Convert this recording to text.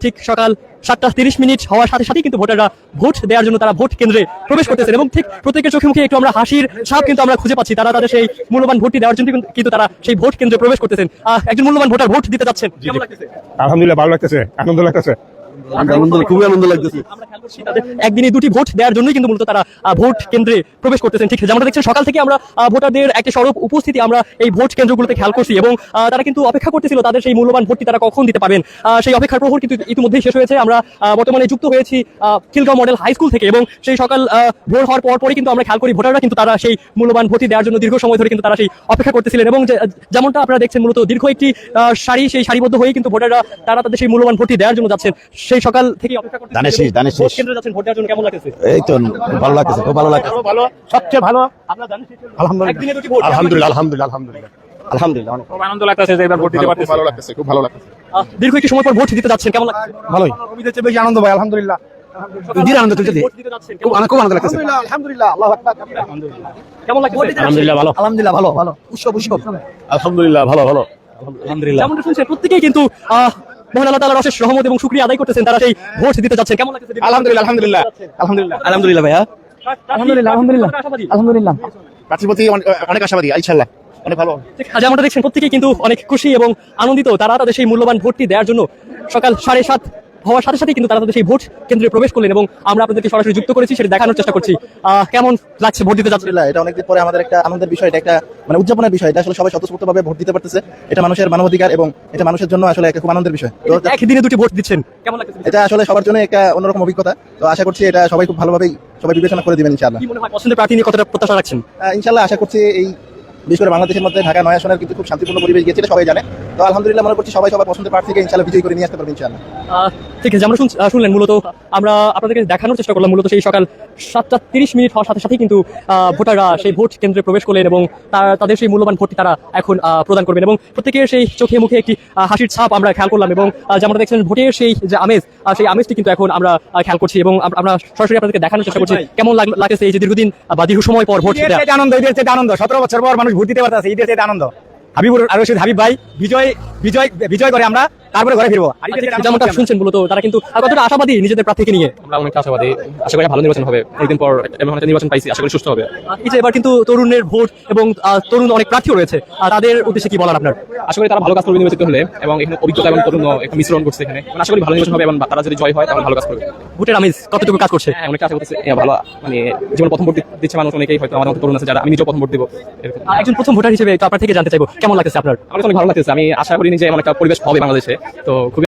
ঠিক সকাল 7:30 হওয়ার সাথে সাথেই কিন্তু ভোটাররা ভোট দেওয়ার জন্য তারা ভোট কেন্দ্রে প্রবেশ করতেছেন এবং ঠিক প্রত্যেকের চোখে মুখে একটু আমরা হাসির ছাপ কিন্তু আমরা খুঁজে পাচ্ছি। তারা তাদের সেই মূল্যবান ভোটটি দেওয়ার জন্য কিন্তু তারা সেই ভোট কেন্দ্রে প্রবেশ করতেছেন। একজন মূল্যবান ভোটার ভোট দিতে যাচ্ছেন, কেমন লাগতেছে? আলহামদুলিল্লাহ, ভালো লাগতেছে, আনন্দ লাগতেছে। খুবই আনন্দ লাগতেছে। আমরা খেয়াল করছি তাদের একদিনে দুটি ভোট দেওয়ার জন্যই কিন্তু মূলত তারা ভোট কেন্দ্রে প্রবেশ করতেছেন। ঠিক যেমনটা দেখছেন, সকাল থেকে আমরা ভোটারদের একটা সরব উপস্থিতি আমরা এই ভোট কেন্দ্রগুলোতে খেয়াল করছি এবং তারা কিন্তু অপেক্ষা করতেছিল তাদের সেই মূল্যবান ভোটটি তারা কখন দিতে পারবেন। সেই অপেক্ষার প্রহর কিন্তু ইতিমধ্যেই শেষ হয়েছে। আমরা বর্তমানে যুক্ত হয়েছি খিলগাঁও মডেল হাই স্কুল থেকে এবং সেই সকাল ভোর হওয়ার পরই কিন্তু আমরা খেয়াল করি ভোটাররা কিন্তু তারা সেই মূল্যবান ভোটটি দেওয়ার জন্য দীর্ঘ সময় ধরে কিন্তু তারা সেই অপেক্ষা করতেছিলেন এবং যেমনটা আপনারা দেখছেন মূলত দীর্ঘ একটি সেই সারিবদ্ধ হয়ে কিন্তু ভোটাররা তারা তাদের সেই মূল্যবান ভোটটি দেওয়ার জন্য যাচ্ছেন। সেই সকাল থেকে অপেক্ষা ভোট কেন্দ্রে যাচ্ছেন, ভোট দেওয়ার জন্য কেমন লাগতেছে? এই তো ভালো লাগতেছে, খুব ভালো লাগতেছে, ভালো, সবচেয়ে ভালো। আলহামদুলিল্লাহ, একদিনে দুটি ভোট, আলহামদুলিল্লাহ, আলহামদুলিল্লাহ, আলহামদুলিল্লাহ, আলহামদুলিল্লাহ, অনেক খুব আনন্দ লাগতেছে যে এবার ভোট দিতে পারতেছি। ভালো লাগতেছে, খুব ভালো লাগতেছে। দীর্ঘ একটি সময় পর ভোট দিতে যাচ্ছেন, কেমন লাগছে? ভালোই, কবিদের চেয়ে বেশি আনন্দ ভাই, আলহামদুলিল্লাহ। আনন্দ তুলতে ভোট দিতে যাচ্ছেন, কেমন খুব আনন্দ লাগতেছে। আলহামদুলিল্লাহ, আল্লাহু আকবার। কেমন লাগছে? আলহামদুলিল্লাহ, ভালো। আলহামদুলিল্লাহ, ভালো ভালো, উৎসব উৎসব। আলহামদুলিল্লাহ, ভালো ভালো। আলহামদুলিল্লাহ, যেমনটা শুনছেন প্রত্যেকেই কিন্তু মহান আল্লাহ তাআলার অশেষ রহমত এবং শুকরিয়া আদায় করতেছেন। তারা সেই ভোট দিতে যাচ্ছেন, কেমন লাগছে? আলহামদুলিল্লাহ, আলহামদুলিল্লাহ, আলহামদুলিল্লাহ, আলহামদুলিল্লাহ ভাইয়া, আলহামদুলিল্লাহ, আলহামদুলিল্লাহ, আলহামদুলিল্লাহ। প্রার্থীর প্রতি অনেক আশাবাদী, ইনশাআল্লাহ অনেক ভালো। যেমনটা দেখছেন প্রত্যেকেই কিন্তু অনেক খুশি এবং আনন্দিত। তারা তাদের সেই মূল্যবান ভোটটি দেওয়ার জন্য সকাল 7:30 হওয়ার সাথে সাথে কিন্তু তারা তাদের সেই ভোট কেন্দ্রে প্রবেশ করলেন এবং আমরা আপনাদেরকে সরাসরি যুক্ত করেছি, সেটা দেখানোর চেষ্টা করছি। কেমন লাগছে ভোট দিতে যাচ্ছেন? এটা অনেকদিন পরে আমাদের একটা আনন্দের বিষয়, এটা একটা মানে উদযাপনের বিষয়। এটা আসলে সবাই স্বতঃস্ফূর্তভাবে ভোট দিতে পারতেছে। এটা মানুষের মানবাধিকার এবং এটা মানুষের জন্য আসলে একটা খুব আনন্দের বিষয়। তো একদিনে দুটি ভোট দিচ্ছেন, কেমন লাগছে? এটা আসলে সবার জন্য একটা অন্যরকম অভিজ্ঞতা। তো আশা করছি এটা সবাই খুব ভালোভাবেই সবাই বিবেচনা করে দিবেন ইনশাআল্লাহ। কি মনে হয় পছন্দের প্রার্থী নিয়ে কতটা প্রত্যাশা রাখছেন? ইনশাআল্লাহ আশা করছি এই বিশেষ করে বাংলাদেশের মধ্যে ঢাকা 9 আসনের কিন্তু খুব শান্তিপূর্ণ পরিবেশ গিয়েছে, এটা সবাই জানে। তো আলহামদুলিল্লাহ মনে করছি সবাই সবার পছন্দের প্রার্থীকে ইনশাআল্লাহ বিজয়ী করে নিয়ে আসতে পারবে ইনশাআল্লাহ। ঠিক আছে, আমরা শুনলেন মূলত আমরা আপনাদেরকে দেখানোর চেষ্টা করলাম মূলত সেই সকাল 7:30 হওয়ার সাথে সাথেই কিন্তু ভোটাররা সেই ভোট কেন্দ্রে প্রবেশ করলেন এবং তাদের সেই মূল্যবান ভোটটি তারা এখন প্রদান করবেন এবং প্রত্যেকের সেই চোখে মুখে একটি হাসির ছাপ আমরা খেয়াল করলাম এবং যেমনটা দেখছেন ভোটের সেই যে আমেজ, সেই আমেজটি কিন্তু এখন আমরা খেয়াল করছি এবং আমরা সরাসরি আপনাদেরকে দেখানোর চেষ্টা করছি কেমন লাগতেছে এই যে দীর্ঘদিন বা দীর্ঘ সময় পর ভোট দেওয়া। আনন্দ, ঈদের চেয়ে আনন্দ। 17 বছর পর মানুষ ভোট দিতে পারতেছে, ঈদের চেয়ে আনন্দ। হাবিবুর আর রশিদ হাবিব ভাই বিজয় করে আমরা তারপরে ঘরে ফিরবো। যেমনটা শুনছেন মূলত তারা কিন্তু কতটা আশাবাদী নিজেদের প্রার্থীকে নিয়ে। আমরা অনেক আশাবাদী, আশা করি ভালো নির্বাচন হবে। একদিন পর এমন একটা নির্বাচন পাইছি, আশা করি সুস্থ হবে। এই যে এবার কিন্তু তরুণের ভোট এবং তরুণ অনেক প্রার্থীও রয়েছে, তাদের উদ্দেশ্যে কি বলার আপনার? আশা করি তারা ভালো কাজ করবে নির্বাচিত হলে এবং এখানে অভিজ্ঞতা এবং তরুণ একটা মিশ্রণ করছে এখানে। আশা করি ভালো নির্বাচন হবে এবং তারা যদি জয় হয় তাহলে ভালো কাজ করবে। ভোটের আমেজ কতটুকু কাজ করছে? হ্যাঁ, অনেকটা আশা করতেছে ভালো, মানে যেমন প্রথম ভোট দিচ্ছে মানুষ অনেকেই, হয়তো আমাদের মতো তরুণ আছে যারা, আমি নিজেও প্রথম ভোট দিব। একজন প্রথম ভোটার হিসেবে আপনার থেকে জানতে চাইবো কেমন লাগতেছে আপনার? আমার কাছে অনেক ভালো লাগতেছে। আমি আশা করিনি যে এমন একটা পরিবেশ হবে বাংলাদেশে। তো খুবই